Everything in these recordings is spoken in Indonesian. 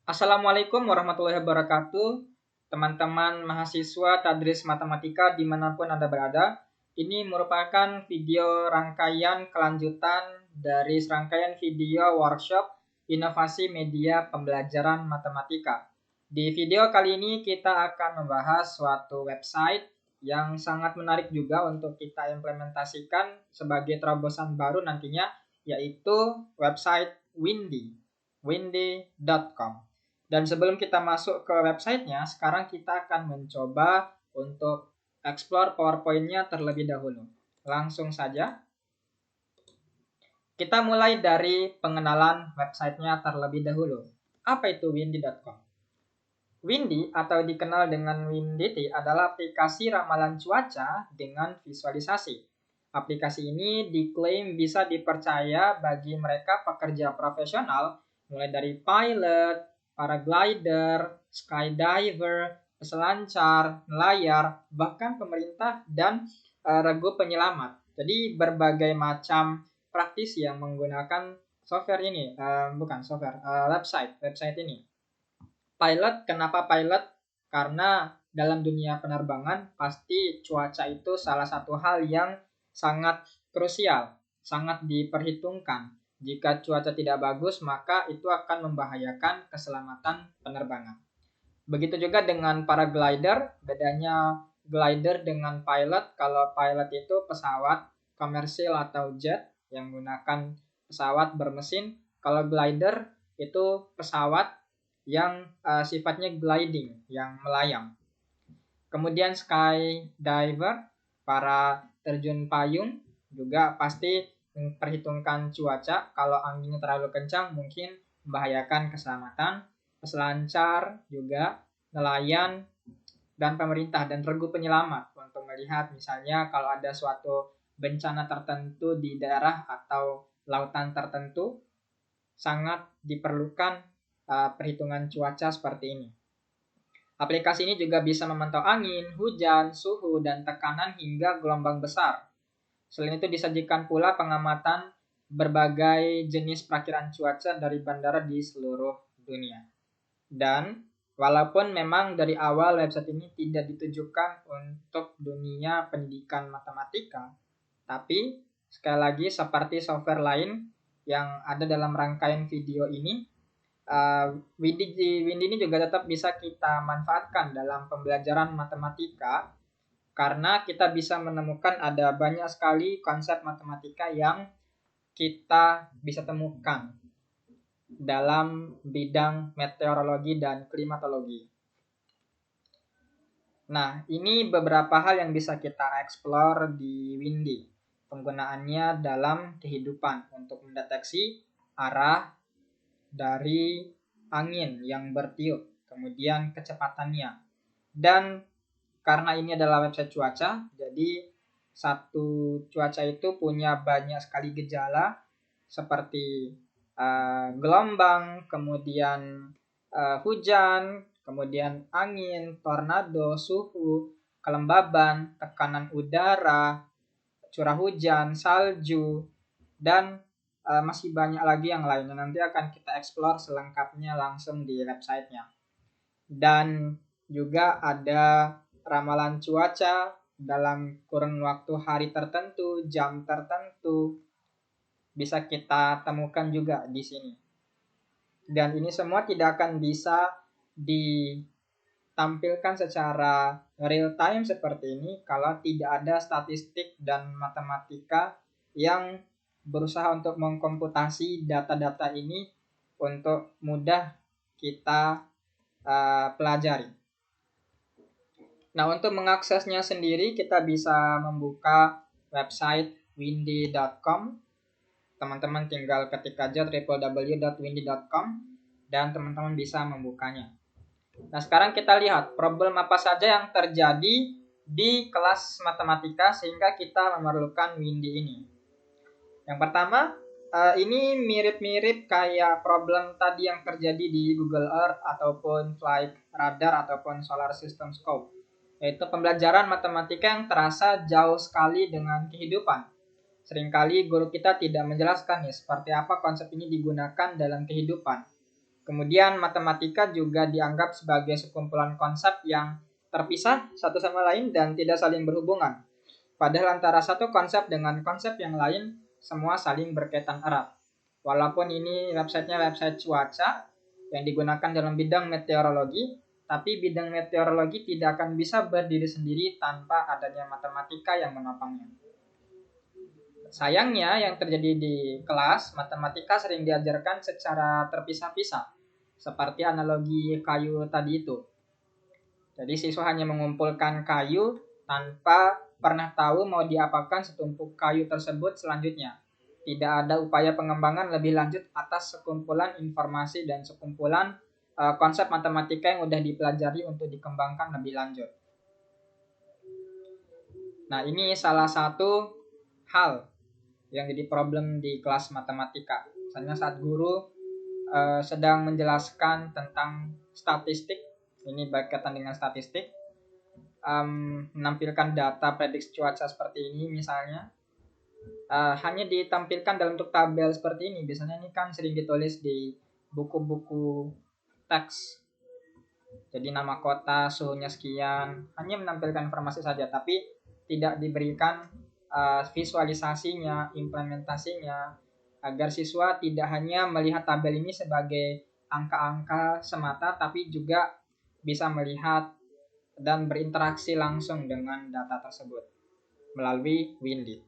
Assalamualaikum warahmatullahi wabarakatuh, teman-teman mahasiswa Tadris Matematika dimanapun Anda berada. Ini merupakan video rangkaian kelanjutan dari serangkaian video workshop inovasi media pembelajaran matematika. Di video kali ini kita akan membahas suatu website yang sangat menarik juga untuk kita implementasikan sebagai terobosan baru nantinya, yaitu website windy.com. Dan sebelum kita masuk ke websitenya, sekarang kita akan mencoba untuk explore PowerPoint-nya terlebih dahulu. Langsung saja. Kita mulai dari pengenalan websitenya terlebih dahulu. Apa itu windy.com? Windy atau dikenal dengan Windy adalah aplikasi ramalan cuaca dengan visualisasi. Aplikasi ini diklaim bisa dipercaya bagi mereka pekerja profesional, mulai dari pilot, paraglider, skydiver, peselancar, nelayar, bahkan pemerintah dan regu penyelamat. Jadi berbagai macam praktisi yang menggunakan software ini, website ini. Pilot, kenapa pilot? Karena dalam dunia penerbangan pasti cuaca itu salah satu hal yang sangat krusial, sangat diperhitungkan. Jika cuaca tidak bagus, maka itu akan membahayakan keselamatan penerbangan. Begitu juga dengan paraglider, bedanya glider dengan pilot. Kalau pilot itu pesawat komersil atau jet yang menggunakan pesawat bermesin. Kalau glider itu pesawat yang sifatnya gliding, yang melayang. Kemudian skydiver, para terjun payung, juga pasti memperhitungkan cuaca. Kalau anginnya terlalu kencang mungkin membahayakan keselamatan. Peselancar juga, nelayan, dan pemerintah dan regu penyelamat untuk melihat misalnya kalau ada suatu bencana tertentu di daerah atau lautan tertentu, sangat diperlukan perhitungan cuaca seperti ini. Aplikasi ini juga bisa memantau angin, hujan, suhu, dan tekanan hingga gelombang besar. Selain itu disajikan pula pengamatan berbagai jenis perakiraan cuaca dari bandara di seluruh dunia. Dan walaupun memang dari awal website ini tidak ditujukan untuk dunia pendidikan matematika, tapi sekali lagi seperti software lain yang ada dalam rangkaian video ini, Windy ini juga tetap bisa kita manfaatkan dalam pembelajaran matematika karena kita bisa menemukan ada banyak sekali konsep matematika yang kita bisa temukan dalam bidang meteorologi dan klimatologi. Nah, ini beberapa hal yang bisa kita explore di Windy. Penggunaannya dalam kehidupan untuk mendeteksi arah dari angin yang bertiup, kemudian kecepatannya. Dan karena ini adalah website cuaca, jadi satu cuaca itu punya banyak sekali gejala seperti gelombang, kemudian hujan, kemudian angin, tornado, suhu, kelembaban, tekanan udara, curah hujan, salju, dan masih banyak lagi yang lainnya. Nanti akan kita explore selengkapnya langsung di websitenya. Dan juga ada ramalan cuaca dalam kurun waktu hari tertentu, jam tertentu, bisa kita temukan juga di sini. Dan ini semua tidak akan bisa ditampilkan secara real time seperti ini kalau tidak ada statistik dan matematika yang berusaha untuk mengkomputasi data-data ini untuk mudah kita pelajari. Nah, untuk mengaksesnya sendiri kita bisa membuka website windy.com. Teman-teman tinggal ketik aja www.windy.com dan teman-teman bisa membukanya. Nah, sekarang kita lihat problem apa saja yang terjadi di kelas matematika sehingga kita memerlukan Windy ini. Yang pertama, ini mirip-mirip kayak problem tadi yang terjadi di Google Earth ataupun Flight Radar ataupun Solar System Scope, yaitu pembelajaran matematika yang terasa jauh sekali dengan kehidupan. Seringkali guru kita tidak menjelaskan nih seperti apa konsep ini digunakan dalam kehidupan. Kemudian matematika juga dianggap sebagai sekumpulan konsep yang terpisah satu sama lain dan tidak saling berhubungan. Padahal antara satu konsep dengan konsep yang lain semua saling berkaitan erat. Walaupun ini websitenya website cuaca yang digunakan dalam bidang meteorologi, tapi bidang meteorologi tidak akan bisa berdiri sendiri tanpa adanya matematika yang menopangnya. Sayangnya yang terjadi di kelas, matematika sering diajarkan secara terpisah-pisah, seperti analogi kayu tadi itu. Jadi siswa hanya mengumpulkan kayu tanpa pernah tahu mau diapakan setumpuk kayu tersebut selanjutnya. Tidak ada upaya pengembangan lebih lanjut atas sekumpulan informasi dan sekumpulan konsep matematika yang sudah dipelajari untuk dikembangkan lebih lanjut. Nah, ini salah satu hal yang jadi problem di kelas matematika. Misalnya saat guru sedang menjelaskan tentang statistik, ini berkaitan dengan statistik, menampilkan data prediksi cuaca seperti ini misalnya, hanya ditampilkan dalam bentuk tabel seperti ini. Biasanya ini kan sering ditulis di buku-buku teks. Jadi nama kota, suhunya sekian, hanya menampilkan informasi saja, tapi tidak diberikan visualisasinya, implementasinya, agar siswa tidak hanya melihat tabel ini sebagai angka-angka semata, tapi juga bisa melihat dan berinteraksi langsung dengan data tersebut melalui Windy.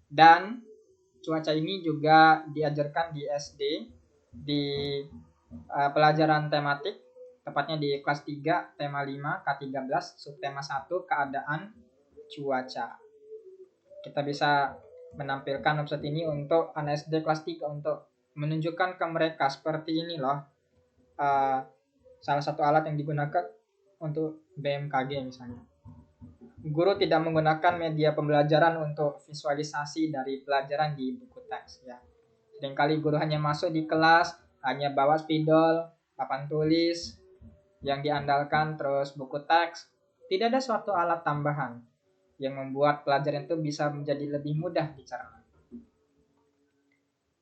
Dan cuaca ini juga diajarkan di SD, di pelajaran tematik, tepatnya di kelas 3, tema 5, K13, subtema 1, keadaan cuaca. Kita bisa menampilkan website ini untuk anak SD kelas 3 untuk menunjukkan ke mereka seperti ini loh. Salah satu alat yang digunakan untuk BMKG misalnya. Guru tidak menggunakan media pembelajaran untuk visualisasi dari pelajaran di buku teks ya. Seringkali guru hanya masuk di kelas, hanya bawa spidol, papan tulis yang diandalkan, terus buku teks. Tidak ada suatu alat tambahan yang membuat pelajaran itu bisa menjadi lebih mudah dicerna.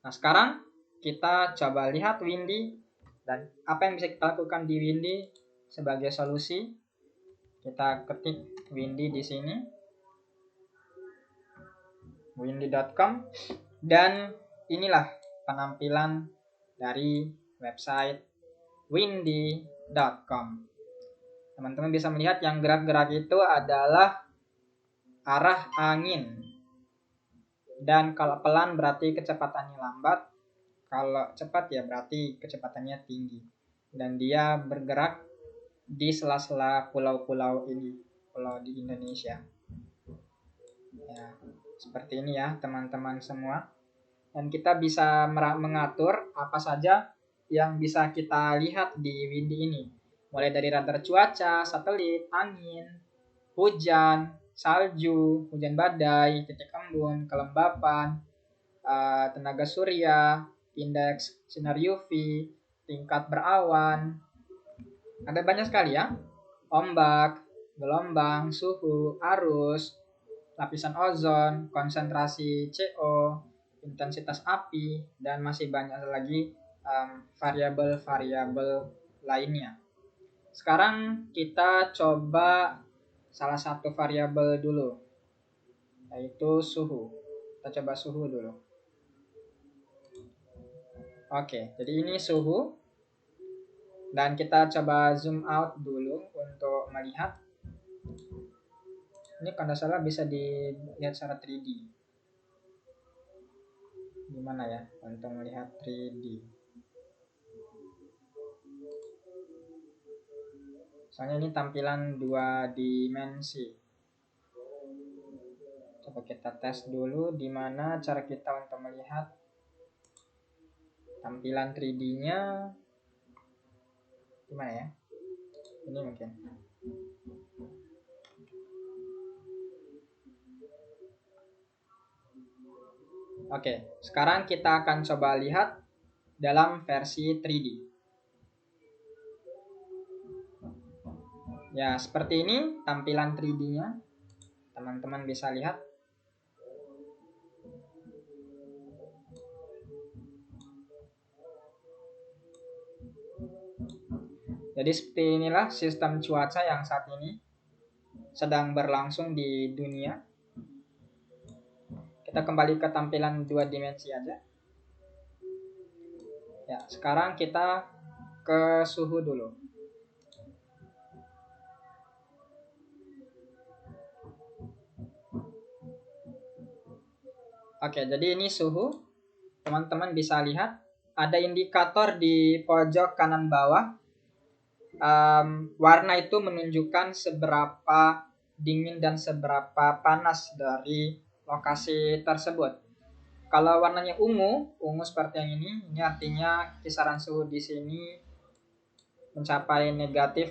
Nah, sekarang kita coba lihat Windy dan apa yang bisa kita lakukan di Windy sebagai solusi. Kita ketik Windy di sini, windy.com, dan inilah penampilan dari website windy.com. Teman-teman bisa melihat yang gerak-gerak itu adalah arah angin. Dan kalau pelan berarti kecepatannya lambat, kalau cepat ya berarti kecepatannya tinggi. Dan dia bergerak di sela-sela pulau-pulau ini, pulau di Indonesia. Ya, seperti ini ya teman-teman semua. Dan kita bisa mengatur apa saja yang bisa kita lihat di Windy ini. Mulai dari radar cuaca, satelit, angin, hujan, salju, hujan badai, titik embun, kelembapan, tenaga surya, indeks sinar UV, tingkat berawan. Ada banyak sekali ya. Ombak, gelombang, suhu, arus, lapisan ozon, konsentrasi CO, intensitas api, dan masih banyak lagi variabel-variabel lainnya. Sekarang kita coba salah satu variabel dulu, yaitu suhu. Kita coba suhu dulu. Oke, jadi ini suhu. Dan kita coba zoom out dulu untuk melihat. Ini kalau tidak salah bisa dilihat secara 3D. Gimana ya untuk melihat 3D? Soalnya ini tampilan 2 dimensi. Coba kita tes dulu di mana cara kita untuk melihat tampilan 3D-nya. Gimana ya? Ini mungkin. Oke, sekarang kita akan coba lihat dalam versi 3D. Ya, seperti ini tampilan 3D-nya. Teman-teman bisa lihat. Jadi seperti inilah sistem cuaca yang saat ini sedang berlangsung di dunia. Kita kembali ke tampilan 2 dimensi aja. Ya, sekarang kita ke suhu dulu. Oke, jadi ini suhu. Teman-teman bisa lihat ada indikator di pojok kanan bawah. Warna itu menunjukkan seberapa dingin dan seberapa panas dari lokasi tersebut. Kalau warnanya ungu seperti yang ini artinya kisaran suhu di sini mencapai negatif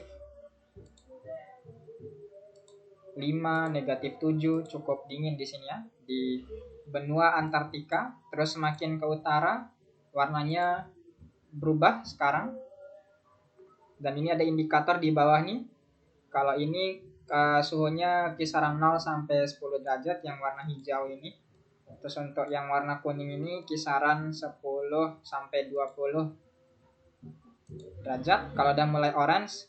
5, negatif 7, cukup dingin di sini ya, di benua Antartika. Terus semakin ke utara warnanya berubah sekarang. Dan ini ada indikator di bawah nih. Kalau ini suhunya kisaran 0 sampai 10 derajat yang warna hijau ini. Terus untuk yang warna kuning ini kisaran 10 sampai 20 derajat. Kalau udah mulai orange,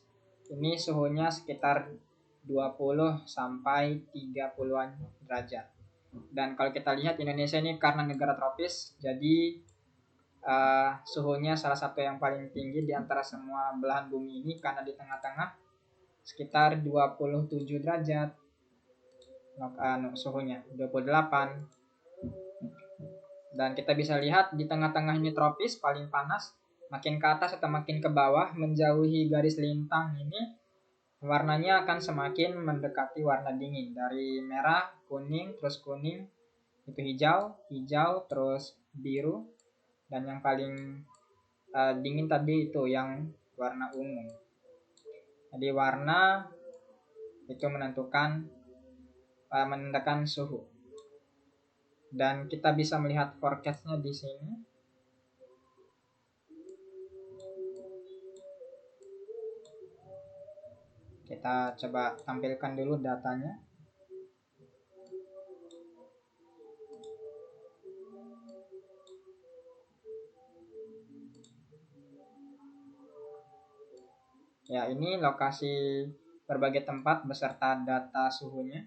ini suhunya sekitar 20 sampai 30-an derajat. Dan kalau kita lihat Indonesia ini karena negara tropis, jadi suhunya salah satu yang paling tinggi di antara semua belahan bumi ini karena di tengah-tengah sekitar 27 derajat suhunya, 28. Dan kita bisa lihat di tengah-tengah ini tropis paling panas, makin ke atas atau makin ke bawah menjauhi garis lintang ini warnanya akan semakin mendekati warna dingin, dari merah, kuning, terus kuning, itu hijau, terus biru, dan yang paling dingin tadi itu yang warna ungu. Jadi warna itu menentukan menandakan suhu. Dan kita bisa melihat forecast-nya di sini. Kita coba tampilkan dulu datanya. Ya, ini lokasi berbagai tempat beserta data suhunya.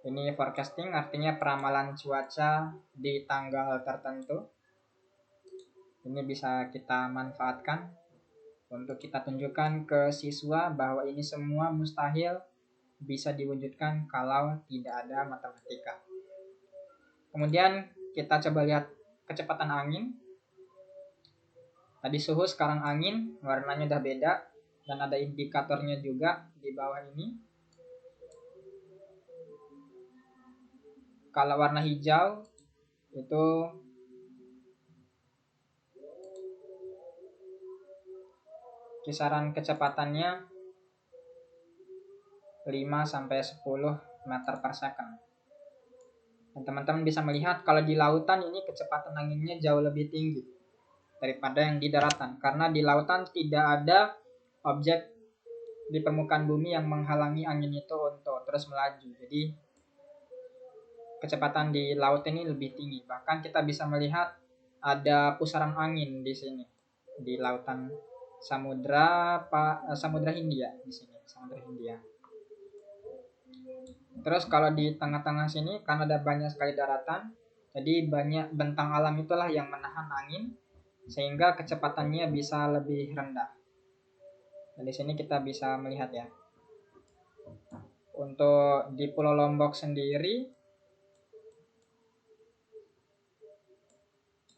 Ini forecasting artinya peramalan cuaca di tanggal tertentu. Ini bisa kita manfaatkan untuk kita tunjukkan ke siswa bahwa ini semua mustahil bisa diwujudkan kalau tidak ada matematika. Kemudian kita coba lihat kecepatan angin. Tadi suhu, sekarang angin, warnanya udah beda, dan ada indikatornya juga di bawah ini. Kalau warna hijau itu kisaran kecepatannya 5 sampai 10 meter per second. Dan teman-teman bisa melihat kalau di lautan ini kecepatan anginnya jauh lebih tinggi daripada yang di daratan, karena di lautan tidak ada objek di permukaan bumi yang menghalangi angin itu untuk terus melaju. Jadi kecepatan di laut ini lebih tinggi. Bahkan kita bisa melihat ada pusaran angin di sini di lautan Samudra Hindia di sini, Samudra Hindia. Terus kalau di tengah-tengah sini karena ada banyak sekali daratan, jadi banyak bentang alam itulah yang menahan angin sehingga kecepatannya bisa lebih rendah. Dan di sini kita bisa melihat ya. Untuk di Pulau Lombok sendiri,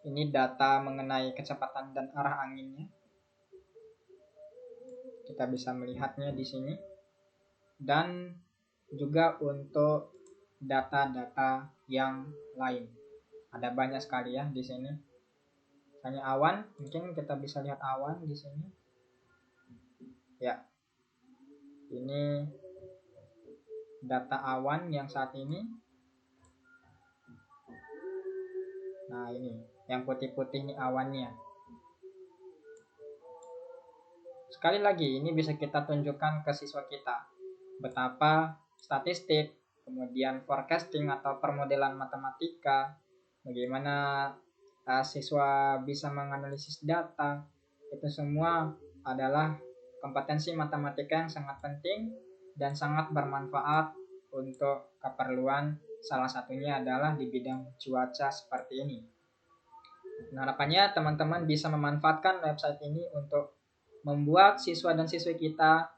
ini data mengenai kecepatan dan arah anginnya. Kita bisa melihatnya di sini. Dan juga untuk data-data yang lain. Ada banyak sekali ya di sini. Misalnya awan, mungkin kita bisa lihat awan di sini. Ya. Ini data awan yang saat ini. Nah, ini yang putih-putih ini awannya. Sekali lagi, ini bisa kita tunjukkan ke siswa kita betapa statistik, kemudian forecasting atau permodelan matematika, bagaimana siswa bisa menganalisis data, itu itu semua adalah kompetensi matematika yang sangat penting dan sangat bermanfaat untuk keperluan, salah satunya adalah di bidang cuaca seperti ini. Nah, harapannya teman-teman bisa memanfaatkan website ini untuk membuat siswa dan siswi kita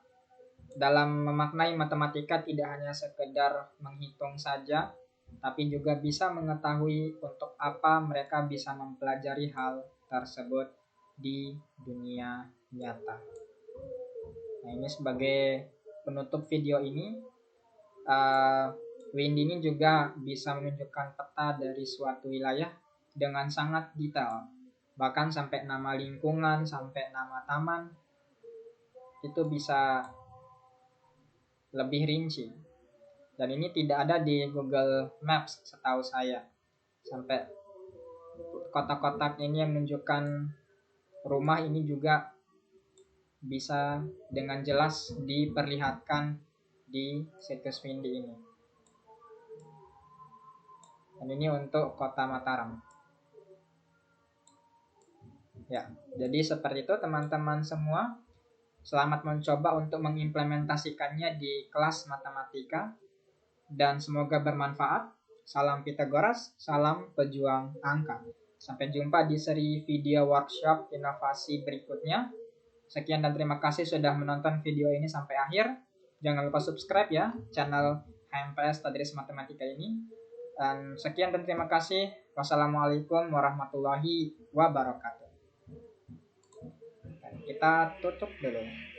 dalam memaknai matematika tidak hanya sekedar menghitung saja, tapi juga bisa mengetahui untuk apa mereka bisa mempelajari hal tersebut di dunia nyata. Nah, ini sebagai penutup video ini, Windy ini juga bisa menunjukkan peta dari suatu wilayah dengan sangat detail, bahkan sampai nama lingkungan, sampai nama taman, itu bisa lebih rinci. Dan ini tidak ada di Google Maps setahu saya. Sampai kotak-kotak ini yang menunjukkan rumah ini juga bisa dengan jelas diperlihatkan di situs Windy ini. Dan ini untuk Kota Mataram. Ya, jadi seperti itu teman-teman semua. Selamat mencoba untuk mengimplementasikannya di kelas matematika dan semoga bermanfaat. Salam Pitagoras, salam pejuang angka. Sampai jumpa di seri video workshop inovasi berikutnya. Sekian dan terima kasih sudah menonton video ini sampai akhir. Jangan lupa subscribe ya channel HMPS Tadris Matematika ini. Dan sekian dan terima kasih. Wassalamualaikum warahmatullahi wabarakatuh. Kita tutup dulu.